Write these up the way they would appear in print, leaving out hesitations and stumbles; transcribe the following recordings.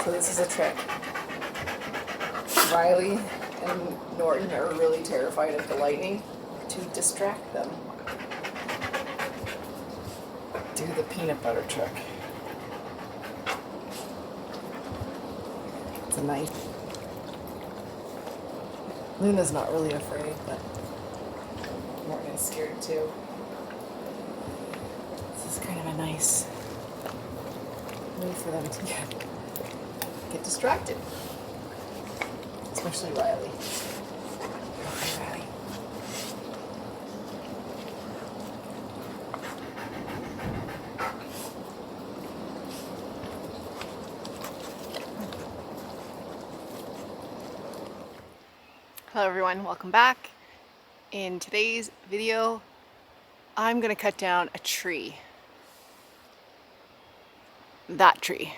Okay, this is a trick. Riley and Norton are really terrified of the lightning. To distract them, do the peanut butter trick. It's a knife. Luna's not really afraid, but Norton is scared too. This is kind of a nice way for them to get distracted. Especially Riley. Okay, Riley. Hello everyone, welcome back. In today's video, I'm gonna cut down a tree. That tree.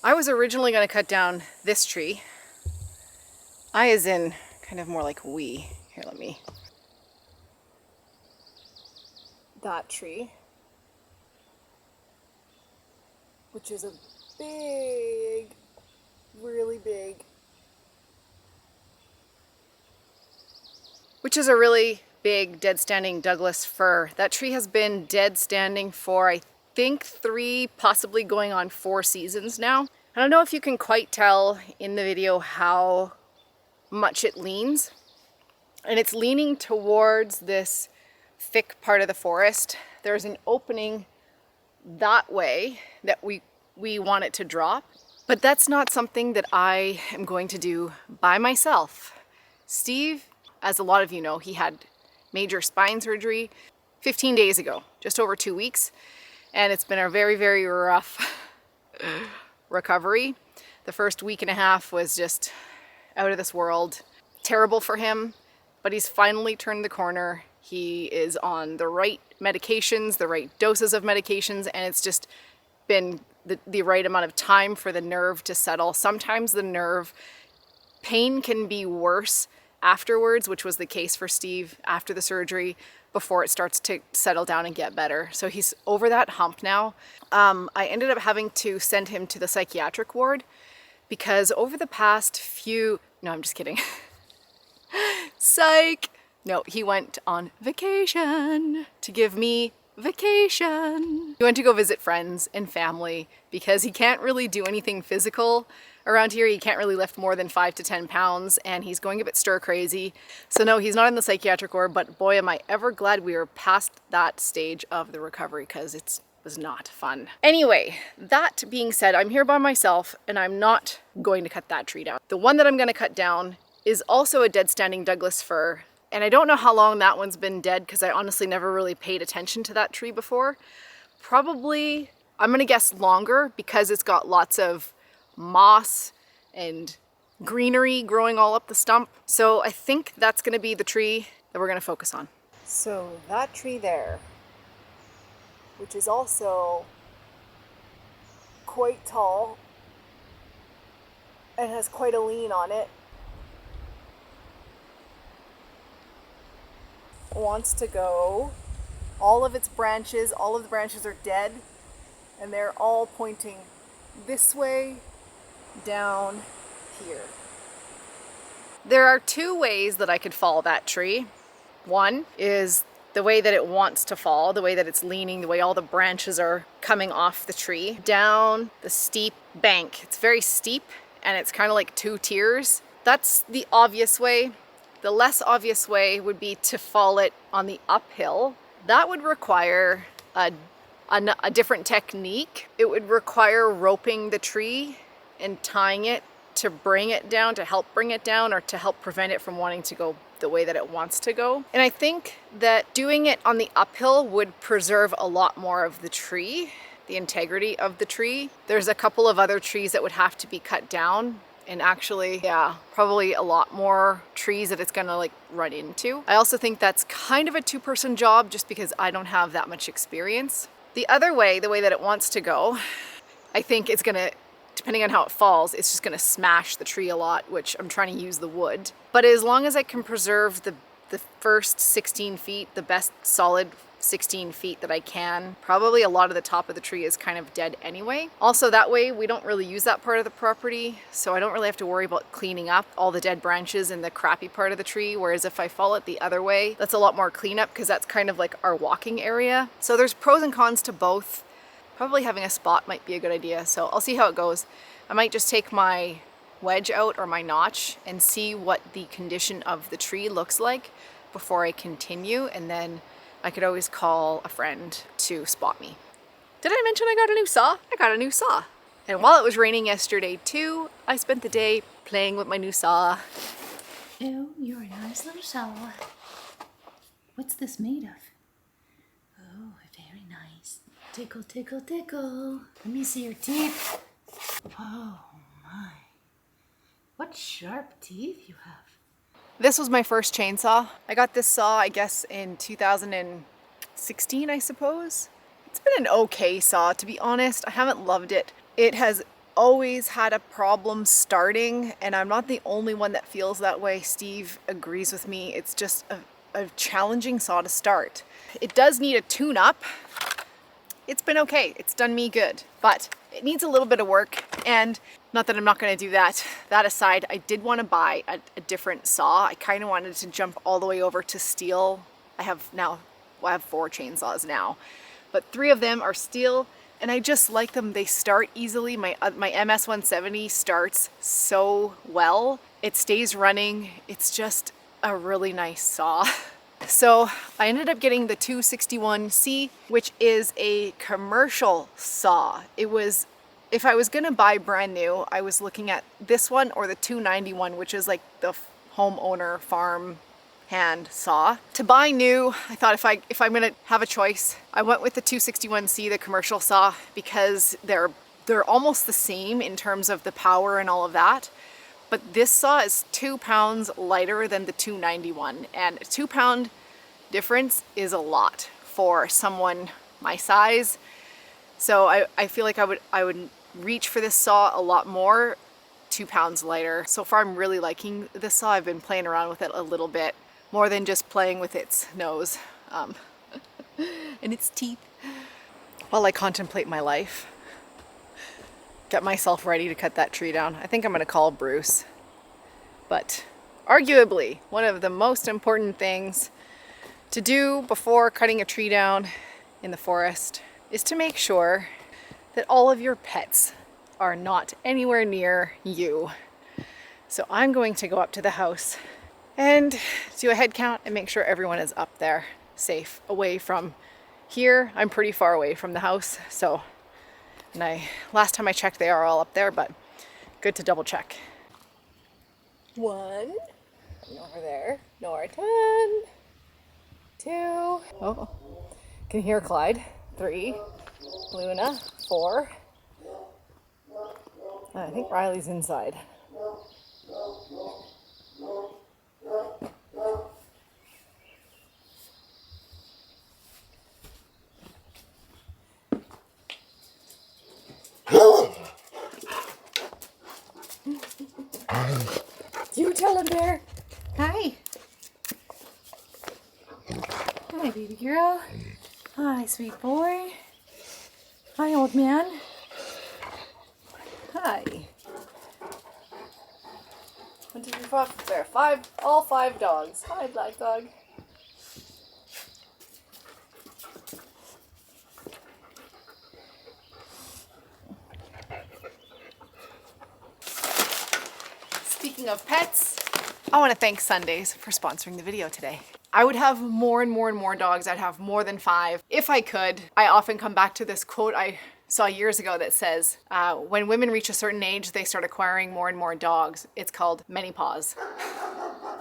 I was originally gonna cut down this tree. I as in kind of more like we. Here, let me. That tree, which is a big, really big, dead standing Douglas fir. That tree has been dead standing for I think 3, possibly going on 4 seasons now. I don't know if you can quite tell in the video how much it leans, and it's leaning towards this thick part of the forest. There's an opening that way that we want it to drop. But that's not something that I am going to do by myself. Steve, as a lot of you know, he had major spine surgery 15 days ago, just over 2 weeks. And it's been a very, very rough recovery. The first week and a half was just out of this world. Terrible for him, but he's finally turned the corner. He is on the right medications, the right doses of medications, and it's just been the right amount of time for the nerve to settle. Sometimes the nerve pain can be worse afterwards, which was the case for Steve after the surgery, before it starts to settle down and get better. So he's over that hump now. I ended up having to send him to the psychiatric ward because over the past few, no, I'm just kidding. Psych! No, he went on vacation to give me vacation. He went to go visit friends and family because he can't really do anything physical around here. He can't really lift more than 5 to 10 pounds and he's going a bit stir crazy. So no, he's not in the psychiatric ward, but boy, am I ever glad we were past that stage of the recovery because it was not fun. Anyway, that being said, I'm here by myself and I'm not going to cut that tree down. The one that I'm going to cut down is also a dead standing Douglas fir. And I don't know how long that one's been dead because I honestly never really paid attention to that tree before. Probably, I'm gonna guess longer because it's got lots of moss and greenery growing all up the stump. So I think that's gonna be the tree that we're gonna focus on. So that tree there, which is also quite tall and has quite a lean on it, wants to go. All of the branches are dead and they're all pointing this way down here. There are 2 ways that I could fall that tree. One is the way that it wants to fall, the way that it's leaning, the way all the branches are coming off the tree down the steep bank. It's very steep and it's kind of like 2 tiers. That's the obvious way. The less obvious way would be to fall it on the uphill. That would require a different technique. It would require roping the tree and tying it to bring it down, to help bring it down, or to help prevent it from wanting to go the way that it wants to go. And I think that doing it on the uphill would preserve a lot more of the tree, the integrity of the tree. There's a couple of other trees that would have to be cut down. And actually, yeah, probably a lot more trees that it's gonna like run into. I also think that's kind of a 2-person job just because I don't have that much experience. The other way, the way that it wants to go, I think it's gonna, depending on how it falls, it's just gonna smash the tree a lot, which I'm trying to use the wood. But as long as I can preserve the first 16 feet, the best solid 16 feet that I can. Probably a lot of the top of the tree is kind of dead anyway. Also, that way we don't really use that part of the property, so I don't really have to worry about cleaning up all the dead branches in the crappy part of the tree, whereas if I follow it the other way, that's a lot more cleanup because that's kind of like our walking area. So there's pros and cons to both. Probably having a spot might be a good idea, so I'll see how it goes. I might just take my wedge out or my notch and see what the condition of the tree looks like before I continue, and then I could always call a friend to spot me. Did I mention I got a new saw? I got a new saw. And while it was raining yesterday too, I spent the day playing with my new saw. Oh, you're a nice little saw. What's this made of? Oh, very nice. Tickle, tickle, tickle. Let me see your teeth. Oh my. What sharp teeth you have. This was my first chainsaw. I got this saw, I guess, in 2016, I suppose. It's been an okay saw, to be honest. I haven't loved it. It has always had a problem starting, and I'm not the only one that feels that way. Steve agrees with me. It's just a challenging saw to start. It does need a tune-up. It's been okay. It's done me good, but it needs a little bit of work, and not that I'm not going to do that. That aside, I did want to buy a different saw. I kind of wanted to jump all the way over to steel. I have 4 chainsaws now, but 3 of them are steel, and I just like them. They start easily. My MS 170 starts so well. It stays running. It's just a really nice saw. So I ended up getting the 261C, which is a commercial saw. It was, if I was gonna buy brand new, I was looking at this one or the 291, which is like the homeowner farm hand saw. To buy new, I thought if I'm gonna have a choice, I went with the 261C, the commercial saw, because they're almost the same in terms of the power and all of that. But this saw is 2 pounds lighter than the 291, and a 2 pound difference is a lot for someone my size. So I feel like I would reach for this saw a lot more, 2 pounds lighter. So far I'm really liking this saw. I've been playing around with it a little bit, more than just playing with its nose and its teeth, while I contemplate my life. Get myself ready to cut that tree down. I think I'm gonna call Bruce. But arguably, one of the most important things to do before cutting a tree down in the forest is to make sure that all of your pets are not anywhere near you. So I'm going to go up to the house and do a head count and make sure everyone is up there safe, away from here. I'm pretty far away from the house, so last time I checked, they are all up there, but good to double check. 1, over there, Norton. 2, oh, can hear Clyde. 3, Luna. 4. I think Riley's inside. You tell him there. Hi. Hi, baby girl. Hi, sweet boy. Hi, old man. Hi. 1, 2, 3, 4, there. 5, all 5 dogs. Hi, black dog. Speaking of pets, I want to thank Sundays for sponsoring the video today. I would have more and more and more dogs. I'd have more than 5 if I could. I often come back to this quote I saw years ago that says, when women reach a certain age, they start acquiring more and more dogs. It's called menopause.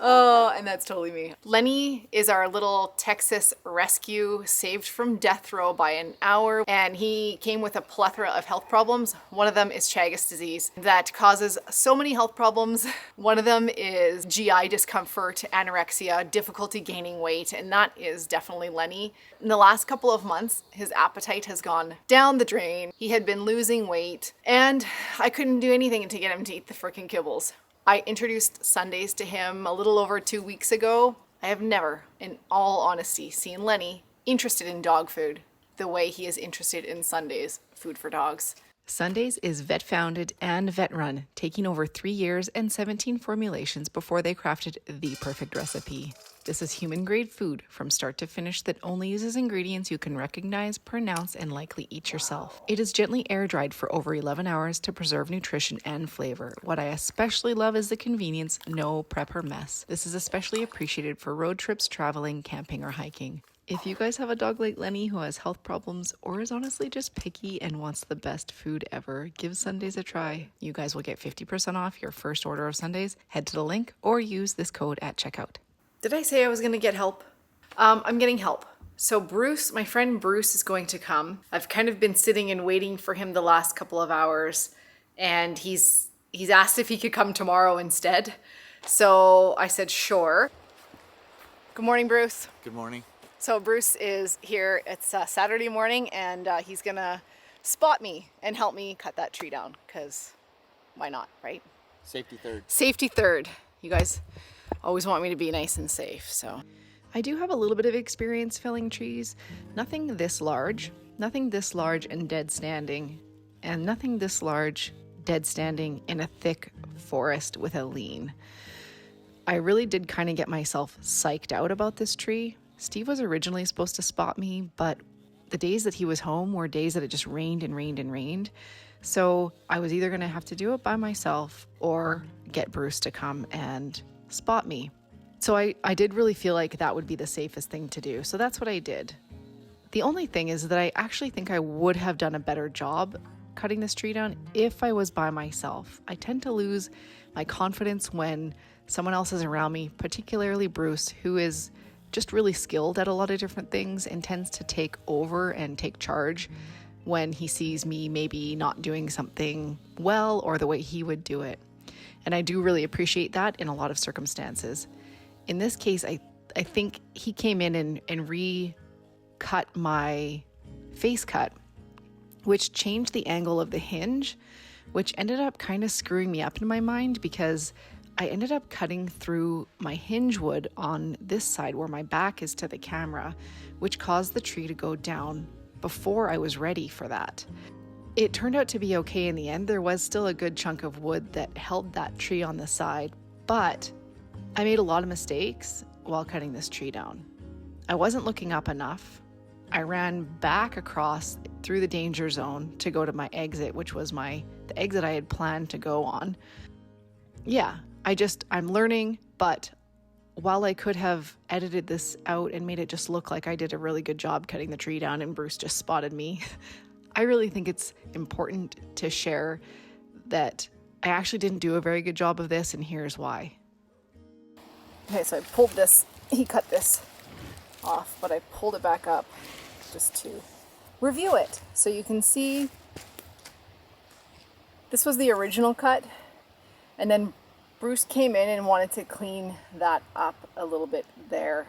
Oh, and that's totally me. Lenny is our little Texas rescue, saved from death row by an hour, and he came with a plethora of health problems. One of them is Chagas disease that causes so many health problems. One of them is GI discomfort, anorexia, difficulty gaining weight, and that is definitely Lenny. In the last couple of months, his appetite has gone down the drain. He had been losing weight, and I couldn't do anything to get him to eat the freaking kibbles. I introduced Sundays to him a little over 2 weeks ago. I have never, in all honesty, seen Lenny interested in dog food the way he is interested in Sunday's food for dogs. Sundays is vet founded and vet run, taking over 3 years and 17 formulations before they crafted the perfect recipe. This is human grade food from start to finish that only uses ingredients you can recognize, pronounce, and likely eat yourself. It is gently air dried for over 11 hours to preserve nutrition and flavor. What I especially love is the convenience, no prep or mess. This is especially appreciated for road trips, traveling, camping, or hiking. If you guys have a dog like Lenny who has health problems or is honestly just picky and wants the best food ever, give Sundays a try. You guys will get 50% off your first order of Sundays. Head to the link or use this code at checkout. Did I say I was going to get help? I'm getting help. So Bruce, my friend Bruce is going to come. I've kind of been sitting and waiting for him the last couple of hours, and he's asked if he could come tomorrow instead. So I said, sure. Good morning, Bruce. Good morning. So Bruce is here. It's Saturday morning, and he's gonna spot me and help me cut that tree down, because why not, right? Safety third. Safety third. You guys always want me to be nice and safe, so. I do have a little bit of experience felling trees. Nothing this large and dead standing, and nothing this large, dead standing in a thick forest with a lean. I really did kind of get myself psyched out about this tree. Steve was originally supposed to spot me, but the days that he was home were days that it just rained and rained and rained. So I was either going to have to do it by myself or get Bruce to come and spot me. So I did really feel like that would be the safest thing to do. So that's what I did. The only thing is that I actually think I would have done a better job cutting this tree down if I was by myself. I tend to lose my confidence when someone else is around me, particularly Bruce, who is just really skilled at a lot of different things and tends to take over and take charge when he sees me maybe not doing something well or the way he would do it. And I do really appreciate that in a lot of circumstances. In this case, I think he came in and recut my face cut, which changed the angle of the hinge, which ended up kind of screwing me up in my mind, because I ended up cutting through my hinge wood on this side where my back is to the camera, which caused the tree to go down before I was ready for that. It turned out to be okay in the end. There was still a good chunk of wood that held that tree on the side, but I made a lot of mistakes while cutting this tree down. I wasn't looking up enough. I ran back across through the danger zone to go to my exit, which was the exit I had planned to go on. Yeah, I'm learning, but while I could have edited this out and made it just look like I did a really good job cutting the tree down and Bruce just spotted me, I really think it's important to share that I actually didn't do a very good job of this, and here's why. Okay, so I pulled this, he cut this off, but I pulled it back up just to review it. So you can see this was the original cut, and then Bruce came in and wanted to clean that up a little bit there.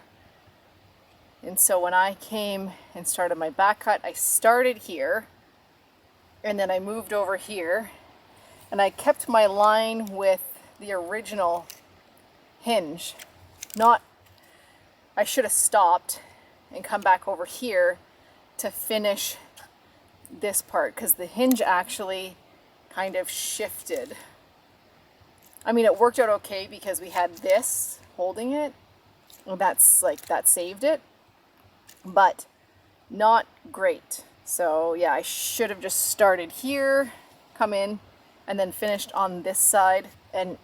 And so when I came and started my back cut, I started here, and then I moved over here, and I kept my line with the original hinge. I should have stopped and come back over here to finish this part, because the hinge actually kind of shifted. I mean, it worked out okay because we had this holding it. Well, that saved it, but not great. So yeah, I should have just started here, come in, and then finished on this side and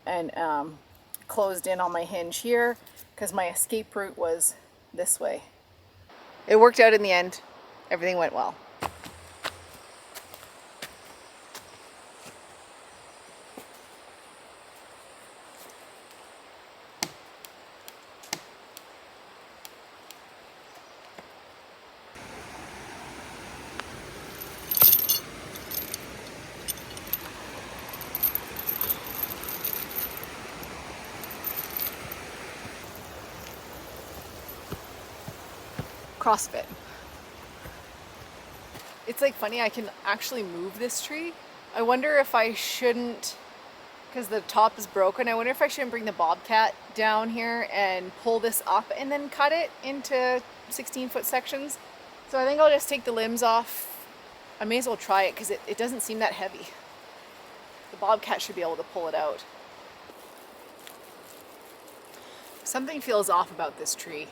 closed in on my hinge here, because my escape route was this way. It worked out in the end. Everything went well. CrossFit. It's like funny, I can actually move this tree. I wonder if I shouldn't because the top is broken. I wonder if I shouldn't bring the bobcat down here and pull this up and then cut it into 16-foot sections. So I think I'll just take the limbs off. I may as well try it because it doesn't seem that heavy. The bobcat should be able to pull it out. Something feels off about this tree.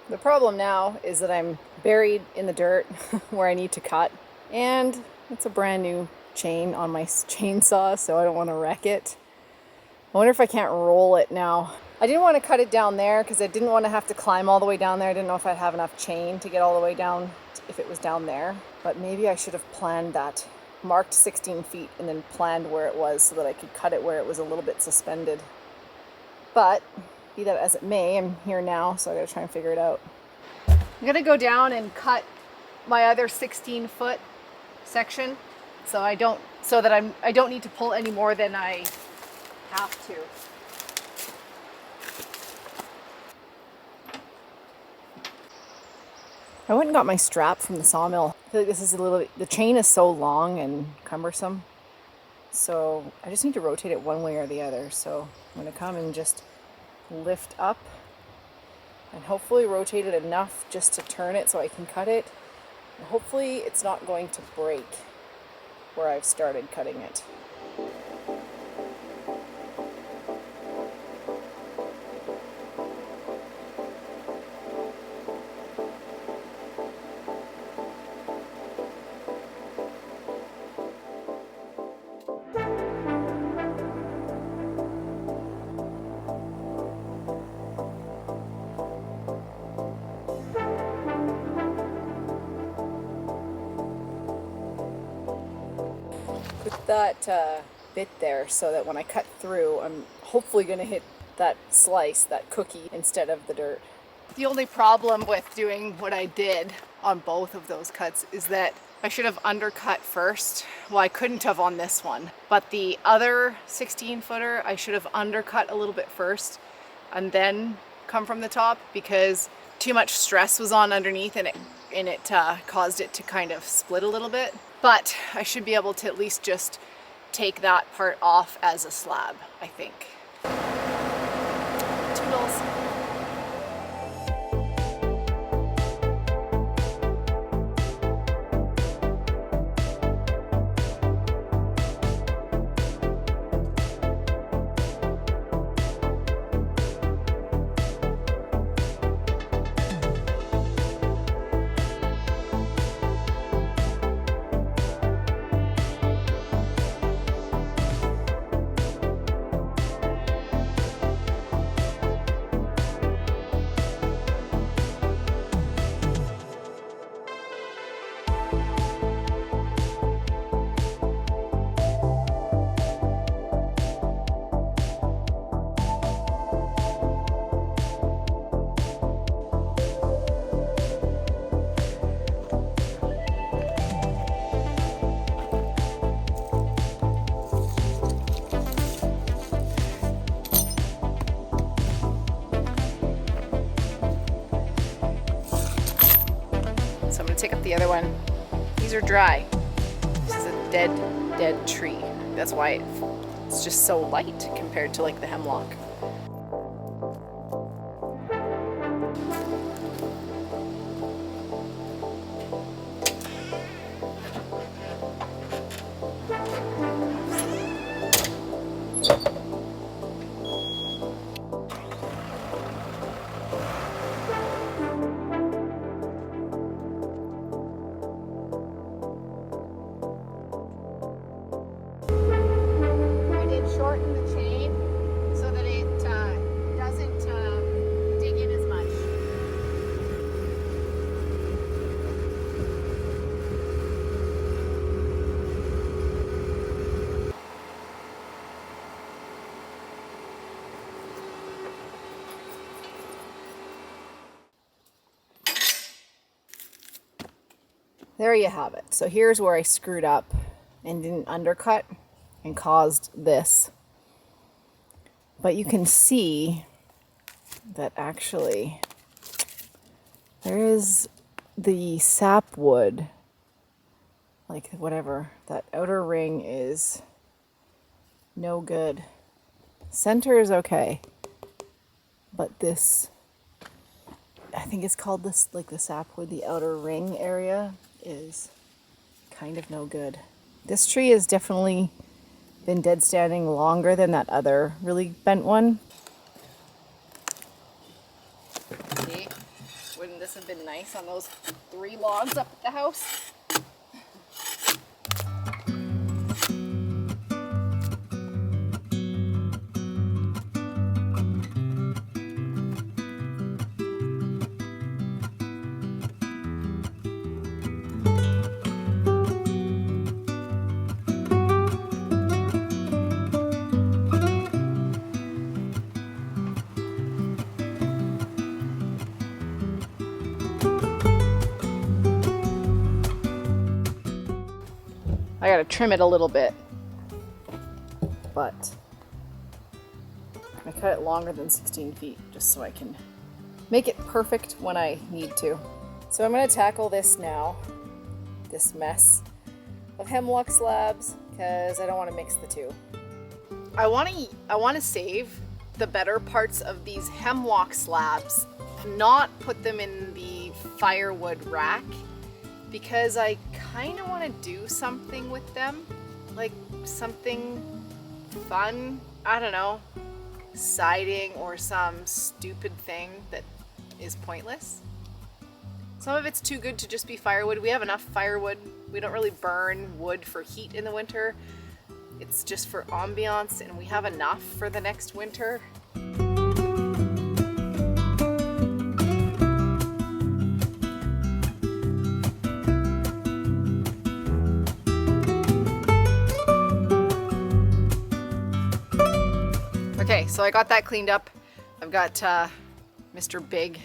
The problem now is that I'm buried in the dirt where I need to cut, and it's a brand new chain on my chainsaw, so I don't want to wreck it. I wonder if I can't roll it now. I didn't want to cut it down there because I didn't want to have to climb all the way down there. I didn't know if I'd have enough chain to get all the way down if it was down there, but maybe I should have planned that. Marked 16 feet and then planned where it was so that I could cut it where it was a little bit suspended. But be that as it may, I'm here now, so I gotta try and figure it out. I'm gonna go down and cut my other 16-foot section so I don't need to pull any more than I have to. I went and got my strap from the sawmill. I feel like this is the chain is so long and cumbersome, so I just need to rotate it one way or the other. So I'm gonna come and just lift up and hopefully rotate it enough just to turn it so I can cut it. And hopefully it's not going to break where I've started cutting it. That bit there so that when I cut through, I'm hopefully going to hit that slice, that cookie, instead of the dirt. The only problem with doing what I did on both of those cuts is that I should have undercut first. Well, I couldn't have on this one, but the other 16-footer, I should have undercut a little bit first and then come from the top, because too much stress was on underneath and it caused it to kind of split a little bit. But I should be able to at least just take that part off as a slab, I think. Toodles. Take up the other one. These are dry. This is a dead tree. That's why it's just so light compared to like the hemlock. there you have it. So here's where I screwed up and didn't undercut and caused this. But you can see that actually there is the sapwood, like whatever, that outer ring is no good. Center is okay, but this, I think it's called this, like the sapwood, the outer ring area is kind of no good. This tree has definitely been dead standing longer than that other really bent one. See, wouldn't this have been nice on those 3 logs up at the house? I gotta trim it a little bit, but I cut it longer than 16 feet just so I can make it perfect when I need to. So I'm gonna tackle this now, this mess of hemlock slabs, because I don't want to mix the two. I want to save the better parts of these hemlock slabs, not put them in the firewood rack, because I kind of want to do something with them, like something fun, I don't know, siding or some stupid thing that is pointless. Some of it's too good to just be firewood. We have enough firewood. We don't really burn wood for heat in the winter. It's just for ambiance, and we have enough for the next winter. Okay, so I got that cleaned up. I've got Mr. Big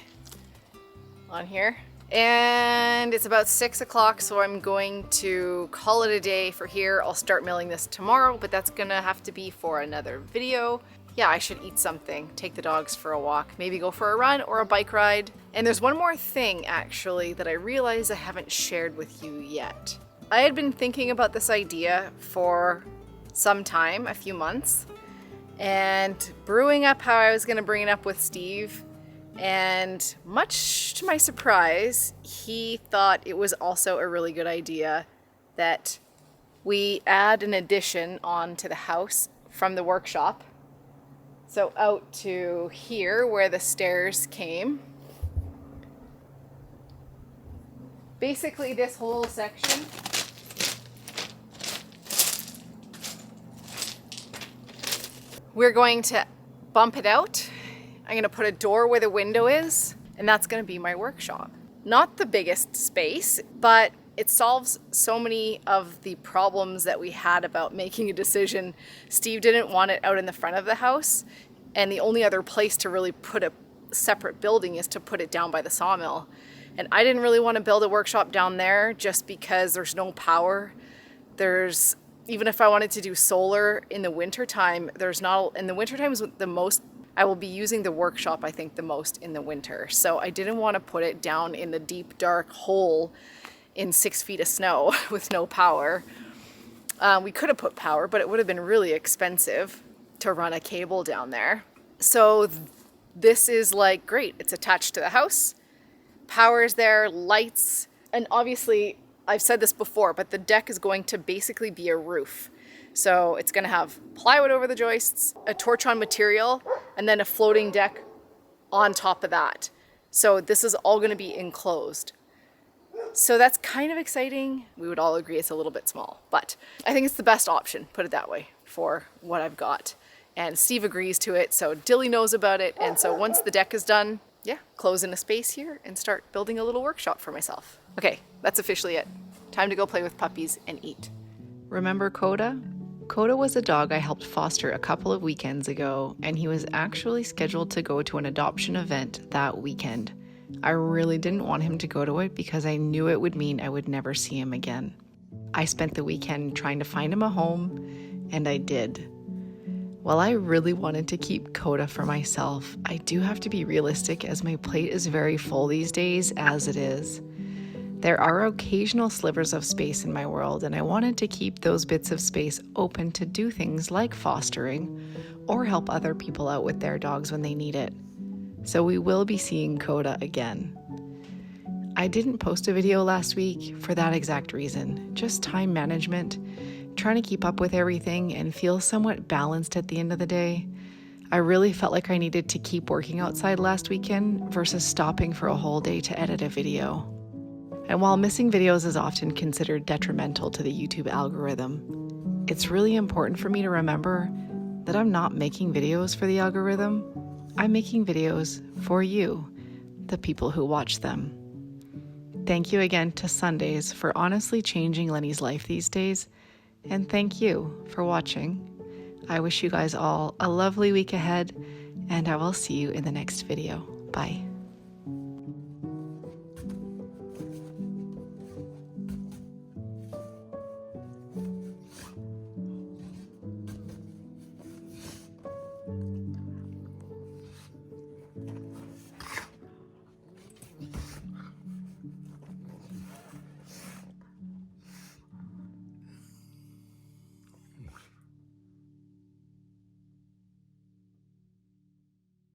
on here. And it's about 6 o'clock, so I'm going to call it a day for here. I'll start milling this tomorrow, but that's gonna have to be for another video. Yeah, I should eat something, take the dogs for a walk, maybe go for a run or a bike ride. And there's one more thing actually that I realize I haven't shared with you yet. I had been thinking about this idea for some time, a few months, and brewing up how I was gonna bring it up with Steve. And much to my surprise, he thought it was also a really good idea that we add an addition onto the house from the workshop. So out to here where the stairs came. Basically this whole section we're going to bump it out. I'm gonna put a door where the window is, and that's gonna be my workshop. Not the biggest space, but it solves so many of the problems that we had about making a decision. Steve didn't want it out in the front of the house, and the only other place to really put a separate building is to put it down by the sawmill. And I didn't really want to build a workshop down there just because there's no power. Even if I wanted to do solar in the wintertime, in the wintertime is the most I will be using the workshop, I think, the most in the winter. So I didn't want to put it down in the deep, dark hole in 6 feet of snow with no power. We could have put power, but it would have been really expensive to run a cable down there. So this is like, great. It's attached to the house. Power is there, lights. And obviously, I've said this before, but the deck is going to basically be a roof. So it's going to have plywood over the joists, a torch-on material, and then a floating deck on top of that. So this is all going to be enclosed. So that's kind of exciting. We would all agree it's a little bit small, but I think it's the best option, put it that way, for what I've got. And Steve agrees to it, so Dilly knows about it. And so once the deck is done, yeah, close in a space here and start building a little workshop for myself. Okay, that's officially it. Time to go play with puppies and eat. Remember Coda? Coda was a dog I helped foster a couple of weekends ago, and he was actually scheduled to go to an adoption event that weekend. I really didn't want him to go to it because I knew it would mean I would never see him again. I spent the weekend trying to find him a home, and I did. While I really wanted to keep Coda for myself, I do have to be realistic as my plate is very full these days as it is. There are occasional slivers of space in my world, and I wanted to keep those bits of space open to do things like fostering or help other people out with their dogs when they need it. So we will be seeing Coda again. I didn't post a video last week for that exact reason, just time management, trying to keep up with everything and feel somewhat balanced at the end of the day. I really felt like I needed to keep working outside last weekend versus stopping for a whole day to edit a video. And while missing videos is often considered detrimental to the YouTube algorithm, it's really important for me to remember that I'm not making videos for the algorithm. I'm making videos for you, the people who watch them. Thank you again to Sundays for honestly changing Lenny's life these days, and thank you for watching. I wish you guys all a lovely week ahead, and I will see you in the next video. Bye.